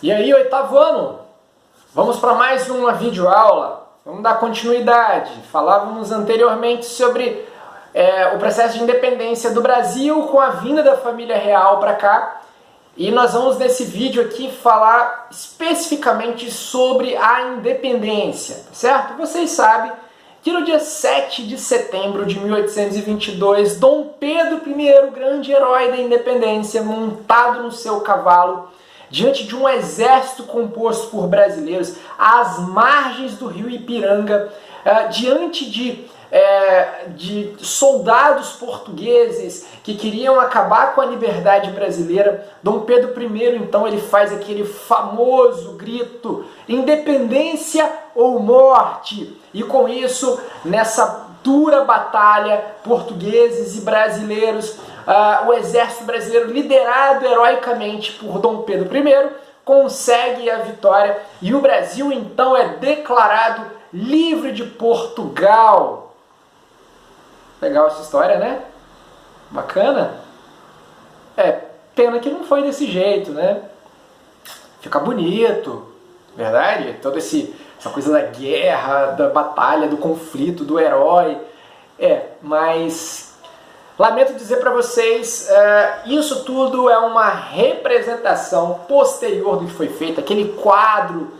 E aí, oitavo ano, vamos para mais uma videoaula. Vamos dar continuidade. Falávamos anteriormente sobre o processo de independência do Brasil com a vinda da família real para cá. E nós vamos nesse vídeo aqui falar especificamente sobre a independência, certo? Vocês sabem que no dia 7 de setembro de 1822, Dom Pedro I, grande herói da independência, montado no seu cavalo, diante de um exército composto por brasileiros, às margens do rio Ipiranga, diante de soldados portugueses que queriam acabar com a liberdade brasileira, Dom Pedro I, então, ele faz aquele famoso grito: independência ou morte! E com isso, nessa dura batalha, portugueses e brasileiros, o exército brasileiro, liderado heroicamente por Dom Pedro I, consegue a vitória e o Brasil então é declarado livre de Portugal. Legal essa história, né? Bacana? Pena que não foi desse jeito, né? Fica bonito, verdade? Toda essa coisa da guerra, da batalha, do conflito, do herói. Mas lamento dizer para vocês, isso tudo é uma representação posterior do que foi feito. Aquele quadro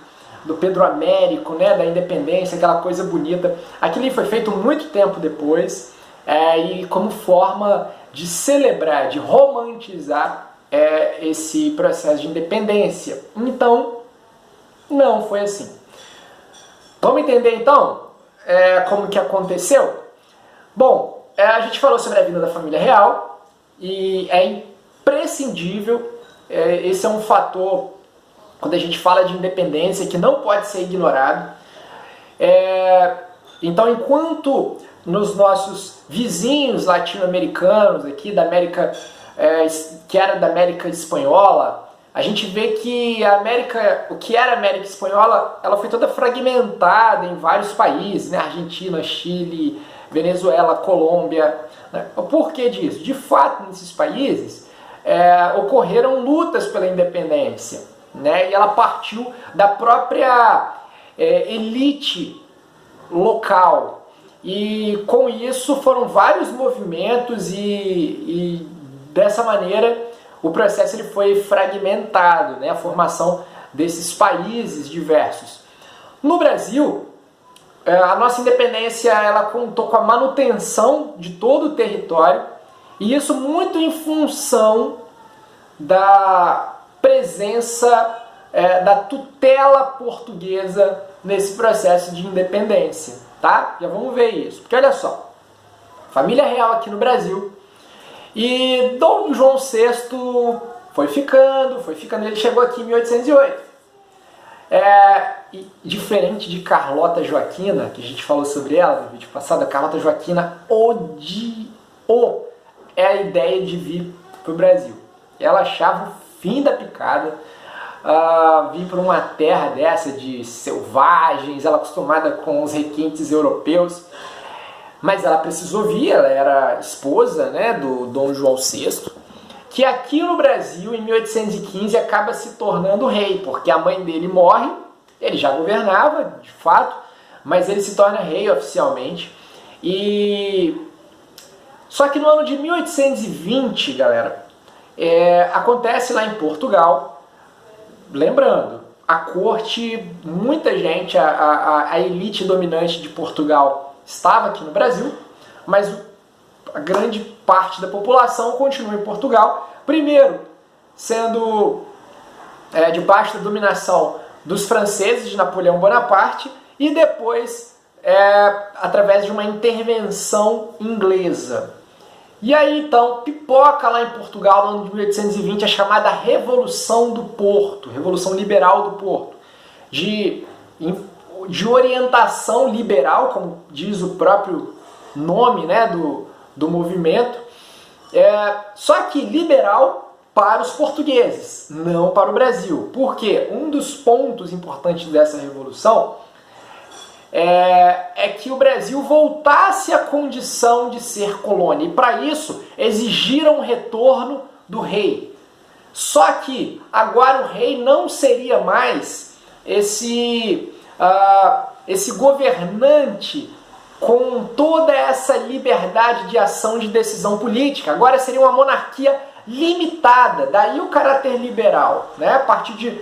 do Pedro Américo, né, da independência, aquela coisa bonita. Aquilo foi feito muito tempo depois, e como forma de celebrar, de romantizar esse processo de independência. Então, não foi assim. Vamos entender então como que aconteceu? Bom, a gente falou sobre a vinda da família real e é imprescindível, esse é um fator quando a gente fala de independência que não pode ser ignorado. Então, enquanto nos nossos vizinhos latino-americanos aqui da América, que era da América Espanhola, a gente vê que o que era a América Espanhola, ela foi toda fragmentada em vários países, né? Argentina, Chile, Venezuela, Colômbia. Né? Por que disso? De fato, nesses países ocorreram lutas pela independência, né? E ela partiu da própria elite local. E com isso foram vários movimentos e dessa maneira o processo ele foi fragmentado, né? A formação desses países diversos. No Brasil, a nossa independência ela contou com a manutenção de todo o território, e isso muito em função da presença da tutela portuguesa nesse processo de independência, tá? Já vamos ver isso, porque olha só, família real aqui no Brasil, e Dom João VI foi ficando, ele chegou aqui em 1808. E diferente de Carlota Joaquina, que a gente falou sobre ela no vídeo passado, a Carlota Joaquina odiou a ideia de vir para o Brasil. Ela achava o fim da picada, vir para uma terra dessa de selvagens, ela acostumada com os requintes europeus, mas ela precisou vir, ela era esposa, né, do Dom João VI, que aqui no Brasil, em 1815, acaba se tornando rei, porque a mãe dele morre, ele já governava, de fato, mas ele se torna rei oficialmente. Só que no ano de 1820, galera, acontece lá em Portugal, lembrando, a corte, muita gente, a elite dominante de Portugal estava aqui no Brasil, mas a grande parte da população continua em Portugal, primeiro sendo debaixo da dominação dos franceses, de Napoleão Bonaparte, e depois através de uma intervenção inglesa. E aí então pipoca lá em Portugal no ano de 1820 a chamada Revolução do Porto, Revolução Liberal do Porto, de orientação liberal, como diz o próprio nome, né, do movimento, só que liberal para os portugueses, não para o Brasil. Porque um dos pontos importantes dessa revolução é que o Brasil voltasse à condição de ser colônia. E para isso exigiram o retorno do rei. Só que agora o rei não seria mais esse governante com toda essa liberdade de ação, de decisão política. Agora seria uma monarquia limitada, daí o caráter liberal, né? A partir de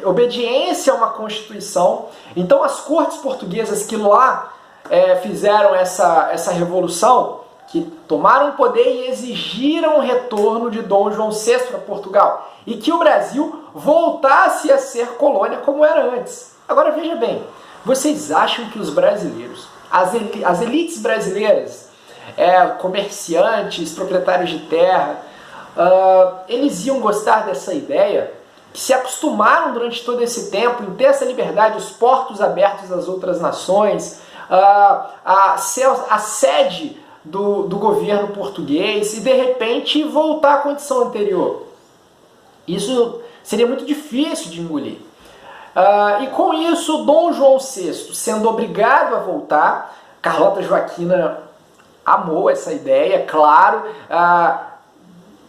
obediência a uma constituição. Então as cortes portuguesas que lá fizeram essa revolução, que tomaram o poder e exigiram o retorno de Dom João VI para Portugal, e que o Brasil voltasse a ser colônia como era antes. Agora veja bem, vocês acham que os brasileiros, as elites brasileiras, comerciantes, proprietários de terra, eles iam gostar dessa ideia? Que se acostumaram durante todo esse tempo em ter essa liberdade, os portos abertos às outras nações, a sede do governo português, e de repente voltar à condição anterior. Isso seria muito difícil de engolir. E com isso, Dom João VI, sendo obrigado a voltar, Carlota Joaquina amou essa ideia, claro.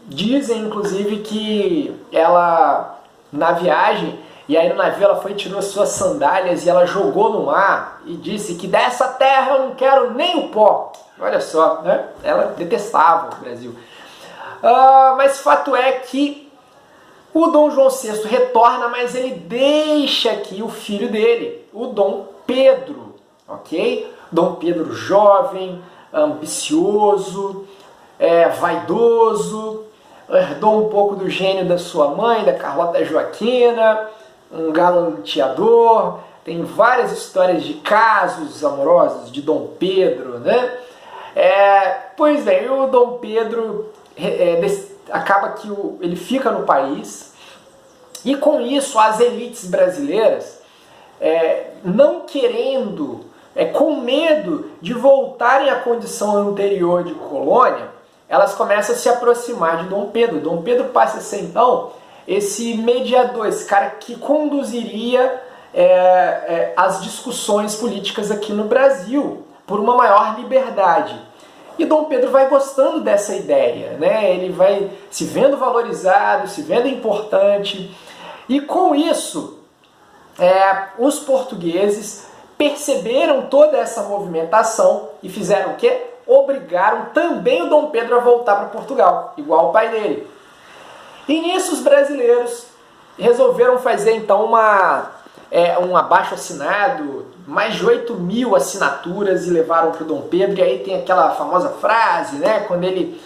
Dizem, inclusive, que ela, na viagem, e aí no navio ela foi e tirou suas sandálias e ela jogou no mar e disse que dessa terra eu não quero nem o pó. Olha só, né? Ela detestava o Brasil. Mas fato é que o Dom João VI retorna, mas ele deixa aqui o filho dele, o Dom Pedro, ok? Dom Pedro jovem, ambicioso, vaidoso, herdou um pouco do gênio da sua mãe, da Carlota Joaquina, um galanteador. Tem várias histórias de casos amorosos de Dom Pedro, né? Pois bem, o Dom Pedro acaba que ele fica no país, e com isso as elites brasileiras, não querendo, com medo de voltarem à condição anterior de colônia, elas começam a se aproximar de Dom Pedro. Dom Pedro passa a ser então esse mediador, esse cara que conduziria as discussões políticas aqui no Brasil por uma maior liberdade. E Dom Pedro vai gostando dessa ideia, né? Ele vai se vendo valorizado, se vendo importante, e com isso os portugueses perceberam toda essa movimentação e fizeram o quê? Obrigaram também o Dom Pedro a voltar para Portugal, igual o pai dele. E nisso os brasileiros resolveram fazer então um abaixo-assinado, mais de 8.000 assinaturas, e levaram para o Dom Pedro. E aí tem aquela famosa frase, né, quando ele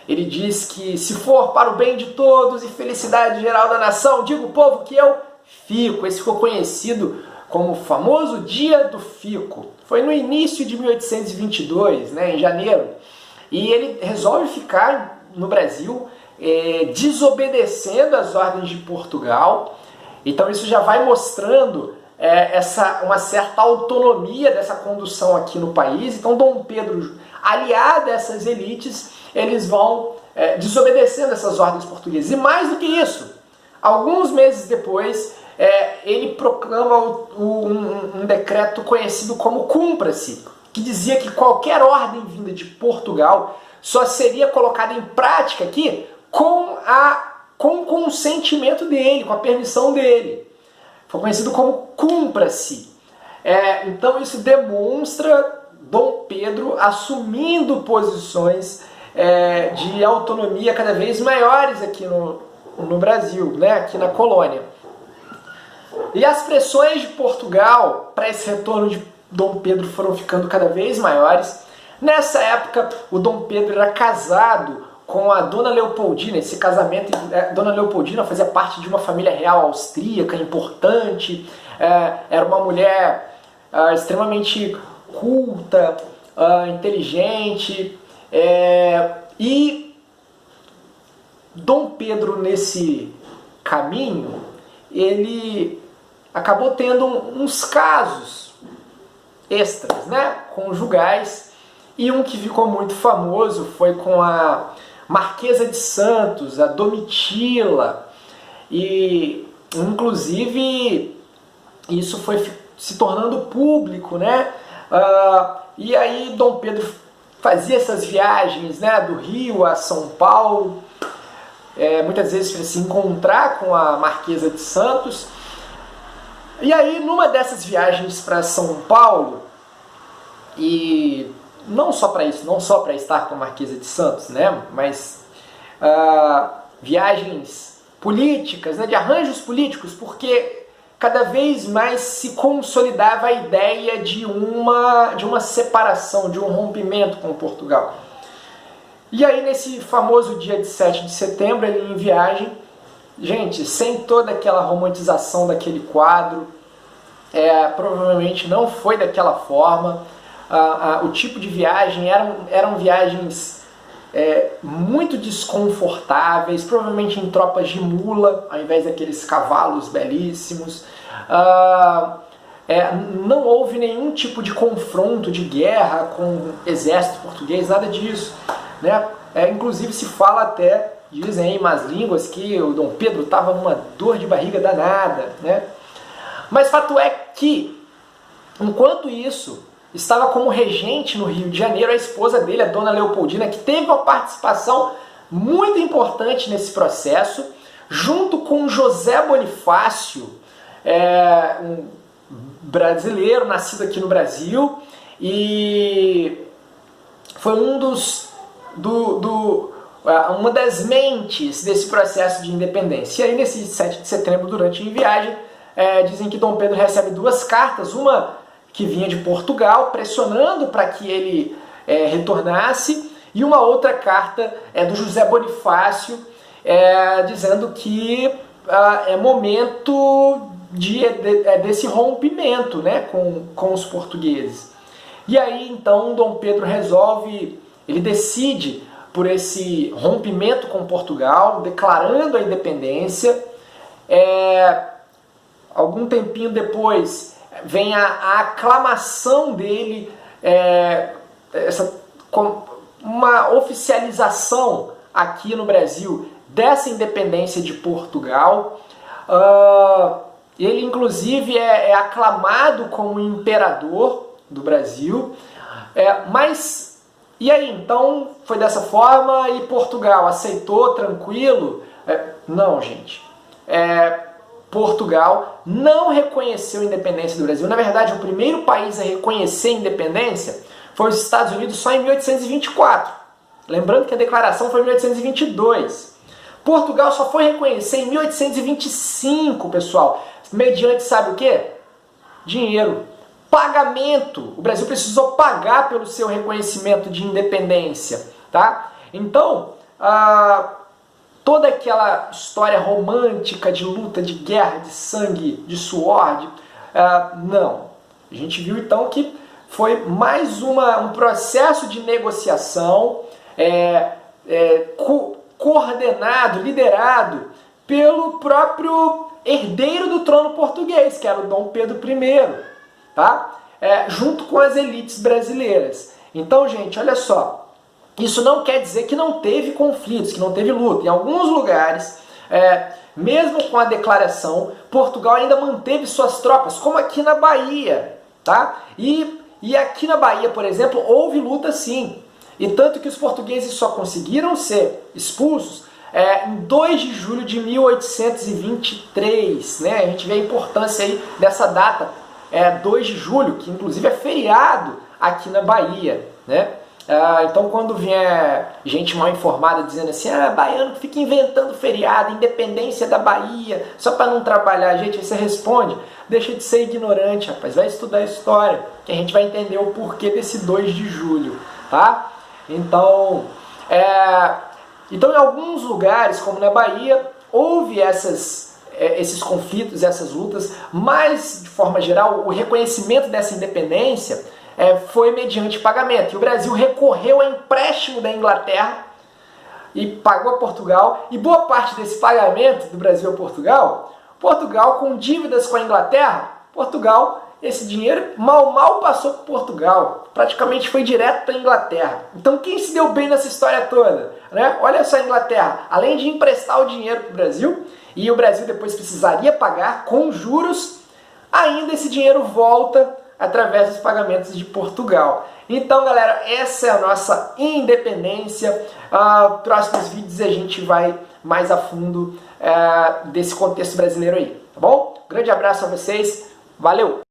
diz que se for para o bem de todos e felicidade geral da nação, diga o povo que eu fico. Esse ficou conhecido como o famoso Dia do Fico. Foi no início de 1822, né, em janeiro, e ele resolve ficar no Brasil, desobedecendo as ordens de Portugal. Então isso já vai mostrando uma certa autonomia dessa condução aqui no país. Então Dom Pedro, aliado a essas elites, eles vão desobedecendo essas ordens portuguesas. E mais do que isso, alguns meses depois, ele proclama um decreto conhecido como Cumpra-se, que dizia que qualquer ordem vinda de Portugal só seria colocada em prática aqui com o consentimento dele, com a permissão dele. Foi conhecido como Cumpra-se. Então isso demonstra Dom Pedro assumindo posições de autonomia cada vez maiores aqui no Brasil, né, aqui na colônia. E as pressões de Portugal para esse retorno de Dom Pedro foram ficando cada vez maiores. Nessa época, o Dom Pedro era casado com a Dona Leopoldina. Esse casamento, Dona Leopoldina fazia parte de uma família real austríaca importante, era uma mulher extremamente culta, inteligente, e Dom Pedro, nesse caminho, ele acabou tendo uns casos extras, né, conjugais, e um que ficou muito famoso foi com a Marquesa de Santos, a Domitila, e inclusive isso foi se tornando público, né? E aí Dom Pedro fazia essas viagens, né, do Rio a São Paulo, muitas vezes para se encontrar com a Marquesa de Santos. E aí, numa dessas viagens para São Paulo, e não só para isso, não só para estar com a Marquesa de Santos, né, mas viagens políticas, né, de arranjos políticos, porque cada vez mais se consolidava a ideia de uma separação, de um rompimento com Portugal. E aí, nesse famoso dia de 7 de setembro, ele em viagem, gente, sem toda aquela romantização daquele quadro, provavelmente não foi daquela forma. O tipo de viagem eram viagens muito desconfortáveis, provavelmente em tropas de mula, ao invés daqueles cavalos belíssimos. Não houve nenhum tipo de confronto, de guerra com o exército português, nada disso, né? Inclusive se fala até, dizem em más línguas, que o Dom Pedro estava numa dor de barriga danada, né? Mas fato é que, enquanto isso, estava como regente no Rio de Janeiro a esposa dele, a dona Leopoldina, que teve uma participação muito importante nesse processo, junto com José Bonifácio, um brasileiro, nascido aqui no Brasil, e foi uma das mentes desse processo de independência. E aí, nesse 7 de setembro, durante a viagem, dizem que Dom Pedro recebe duas cartas, uma que vinha de Portugal, pressionando para que ele retornasse, e uma outra carta do José Bonifácio, dizendo que é momento desse rompimento, né, com os portugueses. E aí, então, Dom Pedro ele decide por esse rompimento com Portugal, declarando a independência. Algum tempinho depois vem a aclamação dele, uma oficialização aqui no Brasil dessa independência de Portugal. Ele inclusive é aclamado como imperador do Brasil, mas e aí, então foi dessa forma e Portugal aceitou tranquilo? Não, gente. Portugal não reconheceu a independência do Brasil. Na verdade, o primeiro país a reconhecer a independência foi os Estados Unidos só em 1824. Lembrando que a declaração foi em 1822. Portugal só foi reconhecer em 1825, pessoal. Mediante, sabe o quê? Dinheiro. Pagamento. O Brasil precisou pagar pelo seu reconhecimento de independência, tá? Então, toda aquela história romântica de luta, de guerra, de sangue, de suor, não. A gente viu então que foi mais um processo de negociação coordenado, liderado pelo próprio herdeiro do trono português, que era o Dom Pedro I, tá? Junto com as elites brasileiras. Então, gente, olha só, isso não quer dizer que não teve conflitos, que não teve luta. Em alguns lugares, mesmo com a declaração, Portugal ainda manteve suas tropas, como aqui na Bahia, tá? E aqui na Bahia, por exemplo, houve luta sim. E tanto que os portugueses só conseguiram ser expulsos em 2 de julho de 1823, né? A gente vê a importância aí dessa data, 2 de julho, que inclusive é feriado aqui na Bahia, né? Então quando vier gente mal informada dizendo assim, baiano que fica inventando feriado, independência da Bahia, só para não trabalhar, gente, aí você responde, deixa de ser ignorante, rapaz, vai estudar história, que a gente vai entender o porquê desse 2 de julho, tá? Então, em alguns lugares, como na Bahia, houve esses conflitos, essas lutas, mas, de forma geral, o reconhecimento dessa independência foi mediante pagamento. E o Brasil recorreu ao empréstimo da Inglaterra e pagou a Portugal. E boa parte desse pagamento do Brasil a Portugal, Portugal com dívidas com a Inglaterra, esse dinheiro mal passou por Portugal, praticamente foi direto para a Inglaterra. Então quem se deu bem nessa história toda? Né? Olha só a Inglaterra, além de emprestar o dinheiro para o Brasil, e o Brasil depois precisaria pagar com juros, ainda esse dinheiro volta através dos pagamentos de Portugal. Então, galera, essa é a nossa independência. Próximos vídeos a gente vai mais a fundo desse contexto brasileiro aí, tá bom? Grande abraço a vocês, valeu!